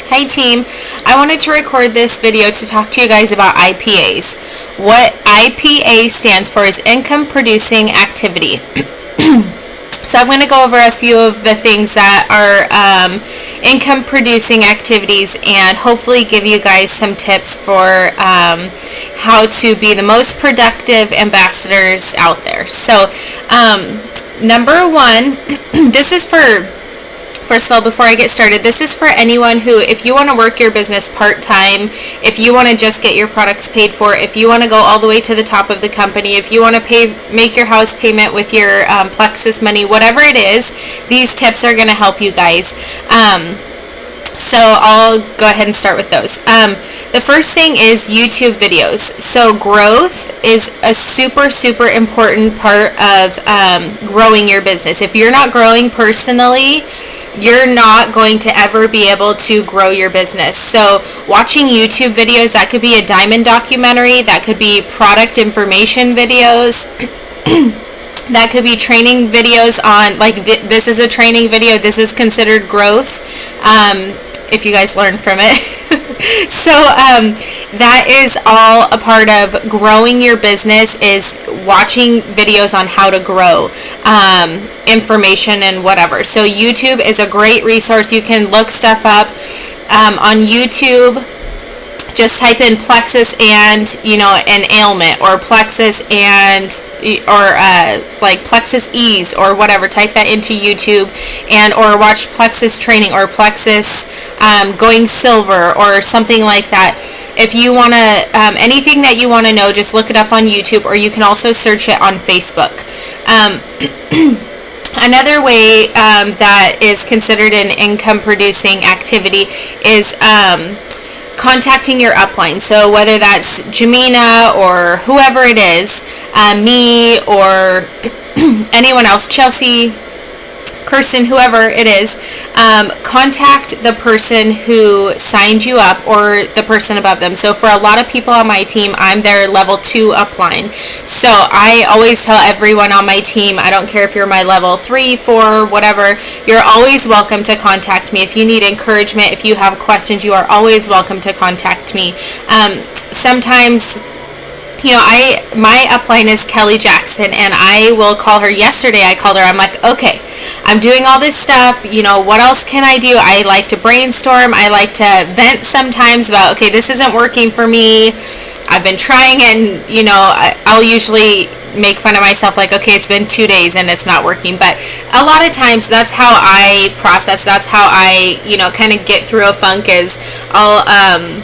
Hi team, I wanted to record this video to talk to you guys about IPAs. What IPA stands for is income producing activity. So I'm going to go over a few of the things that are income producing activities and hopefully give you guys some tips for how to be the most productive ambassadors out there. So number one, this is First of all, before I get started, this is for anyone who, if you want to work your business part-time, if you want to just get your products paid for, if you want to go all the way to the top of the company, if you want to make your house payment with your Plexus money, whatever it is, these tips are going to help you guys. So I'll go ahead and start with those. The first thing is YouTube videos. So growth is a super, super important part of growing your business. If you're not growing personally, you're not going to ever be able to grow your business. So watching YouTube videos, that could be a diamond documentary, that could be product information videos, that could be training videos on, like, this is a training video, this is considered growth, if you guys learn from it. So that is all a part of growing your business, is watching videos on how to grow, information and whatever. So YouTube is a great resource. You can look stuff up on YouTube. Just type in Plexus and, an ailment, or Plexus and, or like Plexus ease or whatever. Type that into YouTube, or watch Plexus training, or Plexus going silver, or something like that. If you want to, anything that you want to know, just look it up on YouTube, or you can also search it on Facebook. Another way that is considered an income producing activity is contacting your upline. So whether that's Jamina or whoever it is, me or anyone else, Chelsea, Kirsten, whoever it is, contact the person who signed you up or the person above them. So for a lot of people on my team, I'm their level 2 upline. So I always tell everyone on my team, I don't care if you're my level 3, 4, whatever, you're always welcome to contact me. If you need encouragement, if you have questions, you are always welcome to contact me. Sometimes, my upline is Kelly Jackson, and I will call her. Yesterday I called her. I'm like, okay, I'm doing all this stuff, what else can I do? I like to brainstorm. I like to vent sometimes about, okay, this isn't working for me. I've been trying, and, I'll usually make fun of myself, like, okay, it's been 2 days and it's not working. But a lot of times that's how I process. That's how I, kind of get through a funk, is I'll,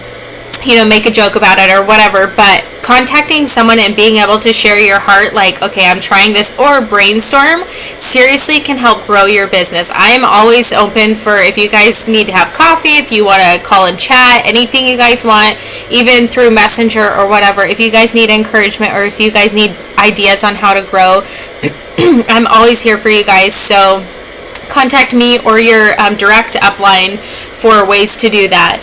make a joke about it or whatever. But contacting someone and being able to share your heart, like, okay, I'm trying this, or brainstorm, seriously can help grow your business. I'm always open for, if you guys need to have coffee, if you want to call and chat, anything you guys want, even through Messenger or whatever. If you guys need encouragement, or if you guys need ideas on how to grow, I'm always here for you guys. So contact me or your direct upline for ways to do that.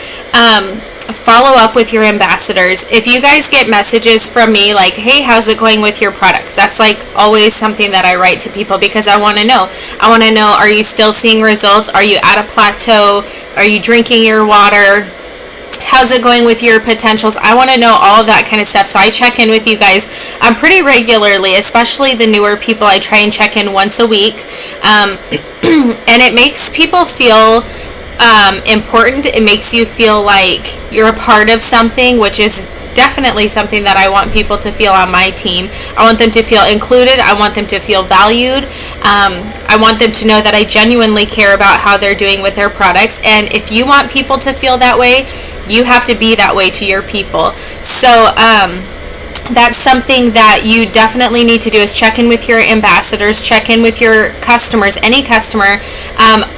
Follow up with your ambassadors. If you guys get messages from me like, hey, how's it going with your products? That's like always something that I write to people, because I want to know. I want to know, are you still seeing results? Are you at a plateau? Are you drinking your water? How's it going with your potentials? I want to know all of that kind of stuff. So I check in with you guys pretty regularly, especially the newer people. I try and check in once a week. And it makes people feel important. It makes you feel like you're a part of something, which is definitely something that I want people to feel on my team. I want them to feel included. I want them to feel valued. I want them to know that I genuinely care about how they're doing with their products. And if you want people to feel that way, you have to be that way to your people. So that's something that you definitely need to do, is check in with your ambassadors, check in with your customers, any customer.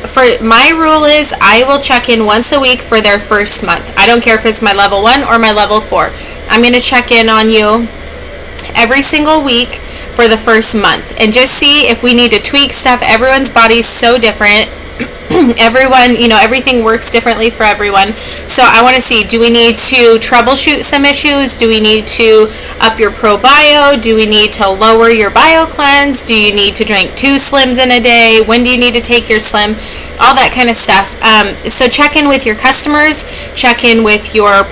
For my rule is I will check in once a week for their first month. I don't care if it's my level 1 or my level 4. I'm going to check in on you every single week for the first month, and just see if we need to tweak stuff. Everyone's body's so different. Everyone, everything works differently for everyone. So I want to see, do we need to troubleshoot some issues? Do we need to up your probio? Do we need to lower your bio cleanse? Do you need to drink 2 slims in a day? When do you need to take your slim? All that kind of stuff. So check in with your customers, check in with your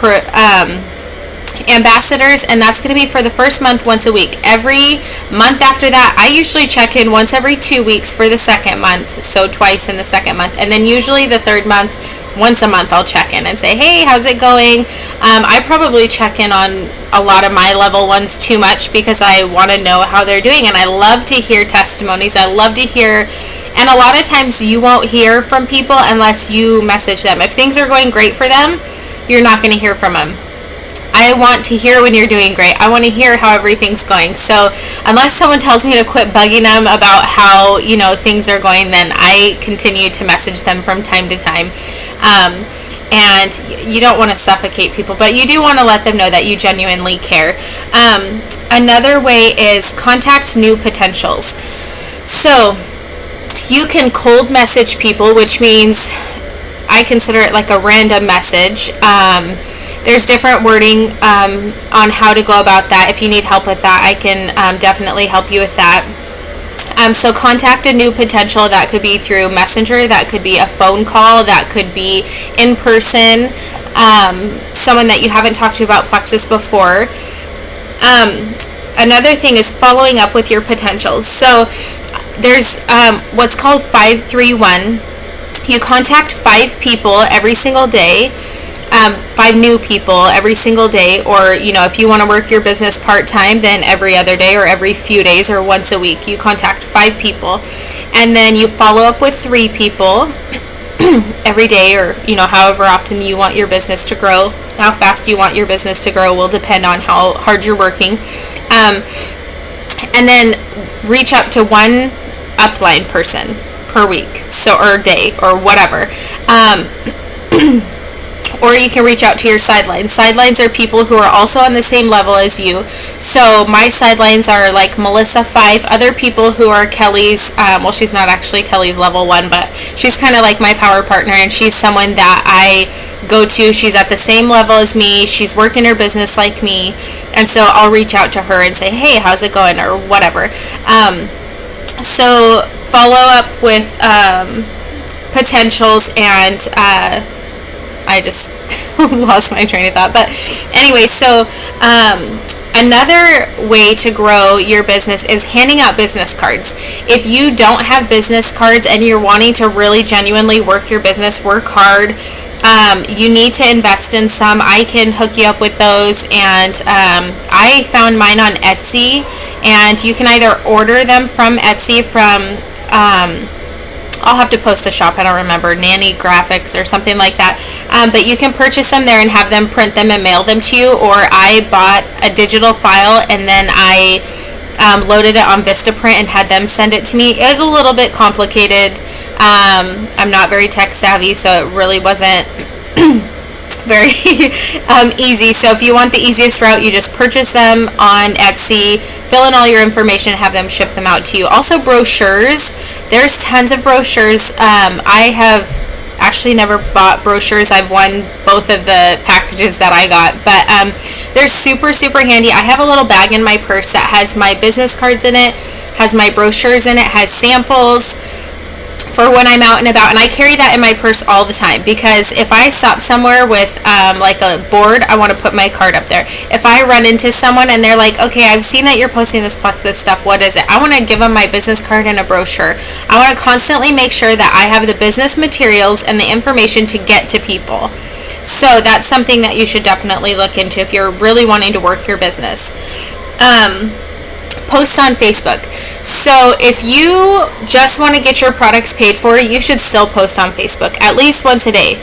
ambassadors, and that's going to be for the first month, once a week. Every month after that, I usually check in once every 2 weeks for the second month, so twice in the second month, and then usually the third month, once a month, I'll check in and say, hey, how's it going? I probably check in on a lot of my level ones too much, because I want to know how they're doing, and I love to hear testimonies. I love to hear, and a lot of times you won't hear from people unless you message them. If things are going great for them, you're not going to hear from them. I want to hear when you're doing great. I want to hear how everything's going. So unless someone tells me to quit bugging them about how, things are going, then I continue to message them from time to time. And you don't want to suffocate people, but you do want to let them know that you genuinely care. Another way is contact new potentials. So you can cold message people, which means I consider it like a random message. There's different wording on how to go about that. If you need help with that, I can definitely help you with that. So contact a new potential. That could be through Messenger, that could be a phone call, that could be in person, someone that you haven't talked to about Plexus before. Another thing is following up with your potentials. So there's what's called 531. You contact 5 people every single day. 5 new people every single day, or if you want to work your business part-time, then every other day or every few days or once a week you contact 5 people, and then you follow up with 3 people every day, or however often you want your business to grow. How fast you want your business to grow will depend on how hard you're working, and then reach out to 1 upline person per week, or day, or whatever. Or you can reach out to your sidelines. Sidelines are people who are also on the same level as you. So my sidelines are like Melissa 5, other people who are Kelly's, she's not actually Kelly's level 1, but she's kind of like my power partner, and she's someone that I go to. She's at the same level as me. She's working her business like me. And so I'll reach out to her and say, hey, how's it going? Or whatever. So follow up with potentials, and I just lost my train of thought. But anyway, so another way to grow your business is handing out business cards. If you don't have business cards and you're wanting to really genuinely work your business, work hard, you need to invest in some. I can hook you up with those, and I found mine on Etsy, and you can either order them from Etsy from I'll have to post the shop, I don't remember, Nanny Graphics or something like that, but you can purchase them there and have them print them and mail them to you. Or I bought a digital file and then I loaded it on Vistaprint and had them send it to me. It was a little bit complicated. I'm not very tech savvy, so it really wasn't very easy. So if you want the easiest route, you just purchase them on Etsy, fill in all your information, have them ship them out to you. Also, brochures. There's tons of brochures. I have actually never bought brochures. I've won both of the packages that I got, but they're super, super handy. I have a little bag in my purse that has my business cards in it, has my brochures in it, has samples for when I'm out and about, and I carry that in my purse all the time, because if I stop somewhere with like a board, I want to put my card up there. If I run into someone and they're like, okay, I've seen that you're posting this Plexus stuff, what is it? I want to give them my business card and a brochure. I want to constantly make sure that I have the business materials and the information to get to people. So that's something that you should definitely look into if you're really wanting to work your business. Post on Facebook. So if you just want to get your products paid for, you should still post on Facebook at least once a day.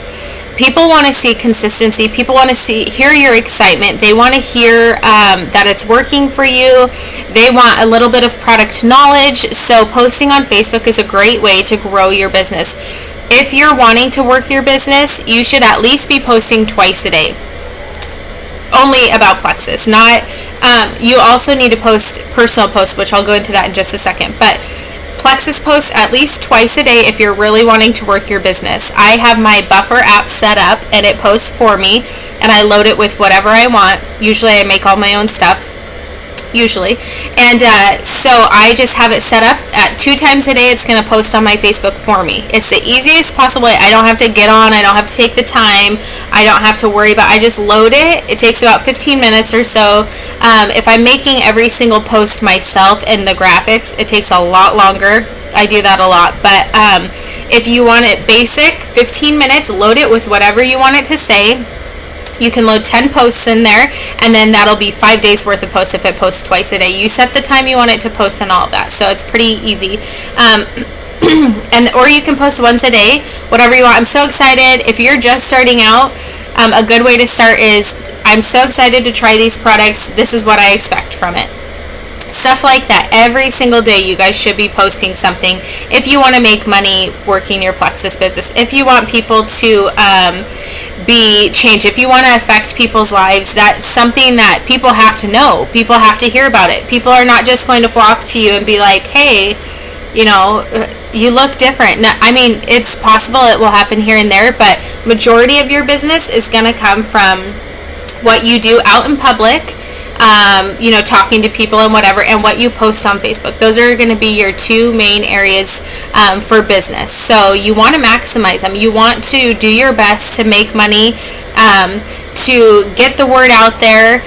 People want to see consistency. People want to hear your excitement. They want to hear that it's working for you. They want a little bit of product knowledge. So posting on Facebook is a great way to grow your business. If you're wanting to work your business, you should at least be posting twice a day. only about Plexus, not, you also need to post personal posts, which I'll go into that in just a second, but Plexus posts at least twice a day if you're really wanting to work your business. I have my Buffer app set up and it posts for me, and I load it with whatever I want. Usually I make all my own stuff. And so I just have it set up at 2 times a day. It's going to post on my Facebook for me. It's the easiest possible way. I don't have to get on. I don't have to take the time. I don't have to worry about. I just load it. It takes about 15 minutes or so. If I'm making every single post myself and the graphics, it takes a lot longer. I do that a lot. But if you want it basic, 15 minutes, load it with whatever you want it to say. You can load 10 posts in there, and then that'll be 5 days worth of posts if it posts twice a day. You set the time you want it to post and all of that, so it's pretty easy. Or you can post once a day, whatever you want. I'm so excited. If you're just starting out, a good way to start is, I'm so excited to try these products. This is what I expect from it. Stuff like that. Every single day you guys should be posting something if you want to make money working your Plexus business. If you want people to be changed, if you want to affect people's lives, that's something that people have to know. People have to hear about it. People are not just going to flock to you and be like, hey, you know, you look different. Now, I mean, it's possible it will happen here and there, but majority of your business is going to come from what you do out in public, you know, talking to people and whatever, and what you post on Facebook. Those are going to be your 2 main areas for business. So you want to maximize them. You want to do your best to make money, to get the word out there,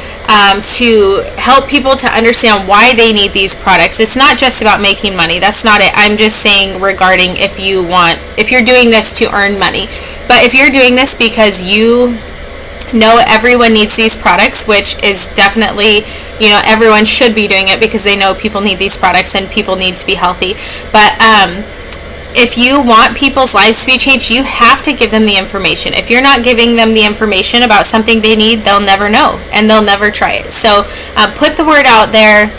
to help people to understand why they need these products. It's not just about making money. That's not it. I'm just saying regarding if you're doing this to earn money. But if you're doing this because you know everyone needs these products, which is definitely, you know, everyone should be doing it because they know people need these products and people need to be healthy. But if you want people's lives to be changed, you have to give them the information. If you're not giving them the information about something they need, they'll never know and they'll never try it. So put the word out there.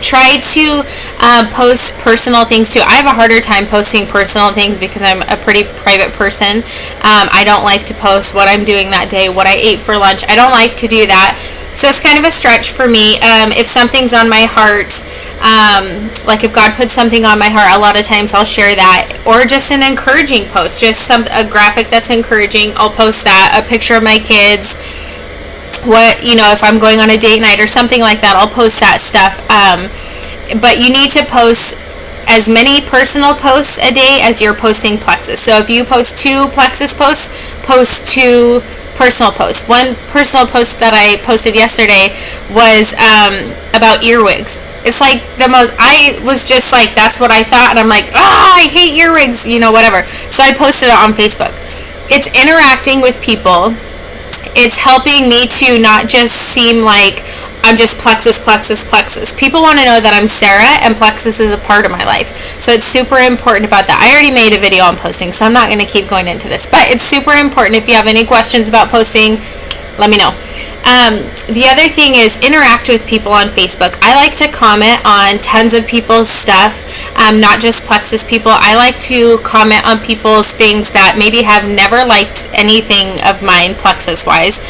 Try to post personal things too. I have a harder time posting personal things because I'm a pretty private person. I don't like to post what I'm doing that day, what I ate for lunch. I don't like to do that. So it's kind of a stretch for me. If something's on my heart, like if God puts something on my heart, a lot of times I'll share that. Or just an encouraging post, just a graphic that's encouraging. I'll post that, a picture of my kids. What, you know, if I'm going on a date night or something like that, I'll post that stuff. But you need to post as many personal posts a day as you're posting Plexus. So if you post 2 Plexus posts, post 2 personal posts. One personal post that I posted yesterday was about earwigs. It's like I was just like, that's what I thought, and I'm like, I hate earwigs, you know, whatever. So I posted it on Facebook. It's interacting with people. It's helping me to not just seem like I'm just Plexus. People want to know that I'm Sarah and Plexus is a part of my life. So it's super important about that. I already made a video on posting, so I'm not going to keep going into this. But it's super important. If you have any questions about posting, let me know. The other thing is interact with people on Facebook. I like to comment on tons of people's stuff, not just Plexus people. I like to comment on people's things that maybe have never liked anything of mine Plexus-wise.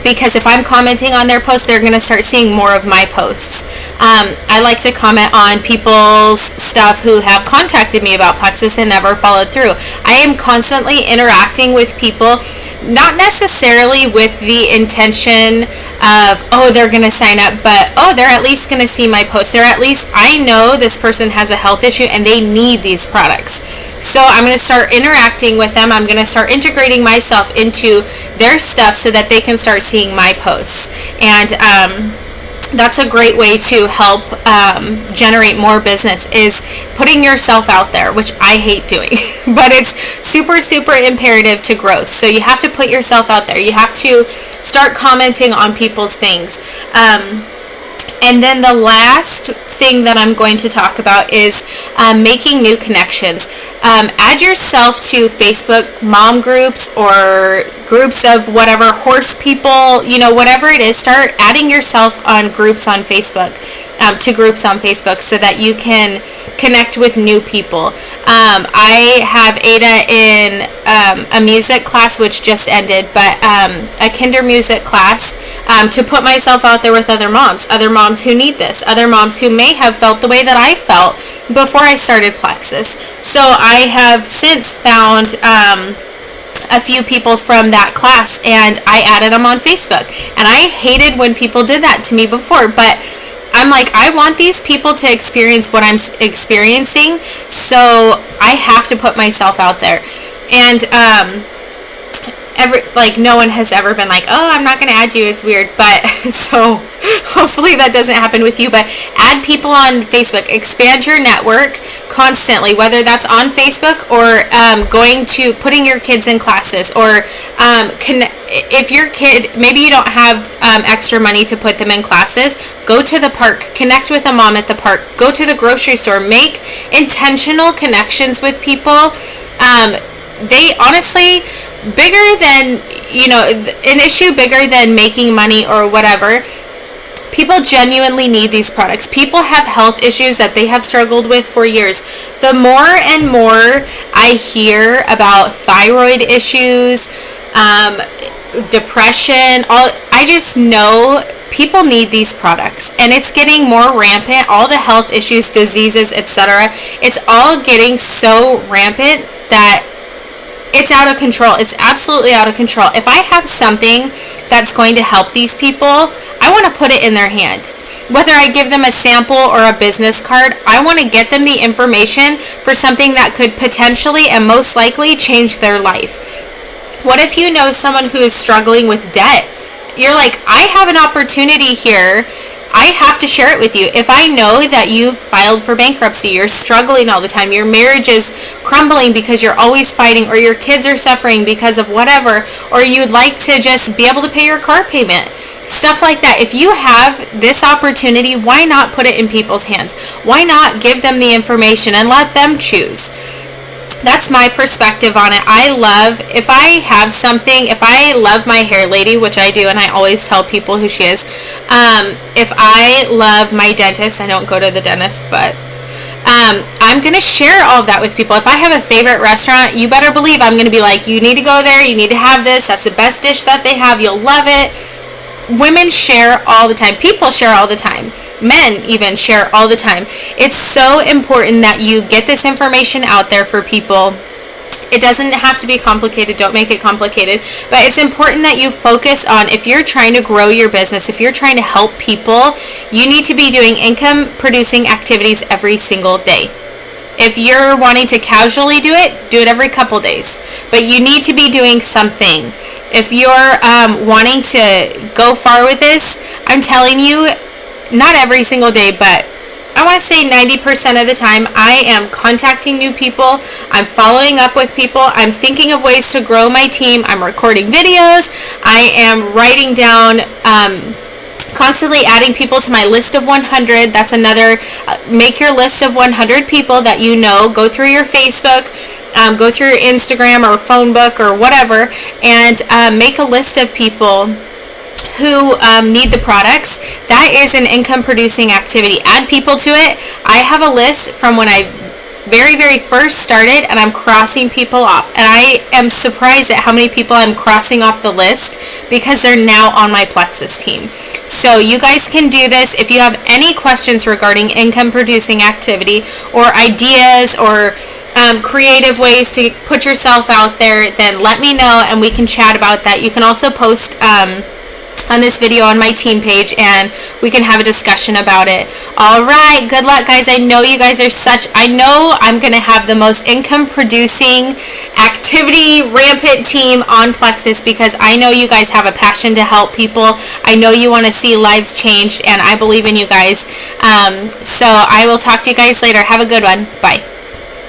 Because if I'm commenting on their posts, they're going to start seeing more of my posts. I like to comment on people's stuff who have contacted me about Plexus and never followed through. I am constantly interacting with people, not necessarily with the intention of, they're going to sign up, but, they're at least going to see my post. They're at least, I know this person has a health issue and they need these products. So I'm going to start interacting with them. I'm going to start integrating myself into their stuff so that they can start seeing my posts. And that's a great way to help generate more business, is putting yourself out there, which I hate doing. But it's super, super imperative to growth. So you have to put yourself out there. You have to start commenting on people's things. And then the last thing that I'm going to talk about is making new connections. Add yourself to Facebook mom groups or groups of whatever, horse people, you know, whatever it is. Start adding yourself on groups on Facebook. to groups on Facebook so that you can connect with new people. I have Ada in a music class, which just ended, but a kinder music class, to put myself out there with other moms who need this, other moms who may have felt the way that I felt before I started Plexus. So I have since found a few people from that class, and I added them on Facebook. And I hated when people did that to me before, but I'm like, I want these people to experience what I'm experiencing, so I have to put myself out there. And no one has ever been like, oh, I'm not going to add you, it's weird. But so hopefully that doesn't happen with you. But add people on Facebook, expand your network constantly, whether that's on Facebook or putting your kids in classes, or if your kid, maybe you don't have extra money to put them in classes, go to the park, connect with a mom at the park, go to the grocery store, make intentional connections with people. They honestly, bigger than, an issue bigger than making money or whatever, people genuinely need these products. People have health issues that they have struggled with for years. The more and more I hear about thyroid issues, depression, I just know people need these products, and it's getting more rampant. All the health issues, diseases, etc., it's all getting so rampant that it's out of control. It's absolutely out of control. If I have something that's going to help these people, I want to put it in their hand. Whether I give them a sample or a business card, I want to get them the information for something that could potentially and most likely change their life. What if you know someone who is struggling with debt? You're like, I have an opportunity here. I have to share it with you. If I know that you've filed for bankruptcy, you're struggling all the time, your marriage is crumbling because you're always fighting, or your kids are suffering because of whatever, or you'd like to just be able to pay your car payment, stuff like that. If you have this opportunity, why not put it in people's hands? Why not give them the information and let them choose? That's my perspective on it. If I love my hair lady, which I do, and I always tell people who she is, if I love my dentist, I don't go to the dentist, but I'm going to share all of that with people. If I have a favorite restaurant, you better believe I'm going to be like, you need to go there, you need to have this, that's the best dish that they have, you'll love it. Women share all the time. People share all the time. Men even share all the time. It's so important that you get this information out there for people. It doesn't have to be complicated. Don't make it complicated. But it's important that you focus on, if you're trying to grow your business, if you're trying to help people, you need to be doing income producing activities every single day. If you're wanting to casually do it every couple days. But you need to be doing something. If you're wanting to go far with this, I'm telling you, not every single day, but I want to say 90% of the time, I am contacting new people. I'm following up with people. I'm thinking of ways to grow my team. I'm recording videos. I am writing down, constantly adding people to my list of 100. That's another, make your list of 100 people that you know. Go through your Facebook, go through your Instagram or phone book or whatever, and make a list of people who need the products. That is an income producing activity. Add people to it. I have a list from when I very, very first started, and I'm crossing people off. And I am surprised at how many people I'm crossing off the list because they're now on my Plexus team. So you guys can do this. If you have any questions regarding income producing activity or ideas or creative ways to put yourself out there, then let me know and we can chat about that. You can also post on this video on my team page, and we can have a discussion about it. All right, good luck, guys. I know you guys are I know I'm going to have the most income producing activity rampant team on Plexus because I know you guys have a passion to help people. I know you want to see lives changed, and I believe in you guys. So I will talk to you guys later. Have a good one. Bye.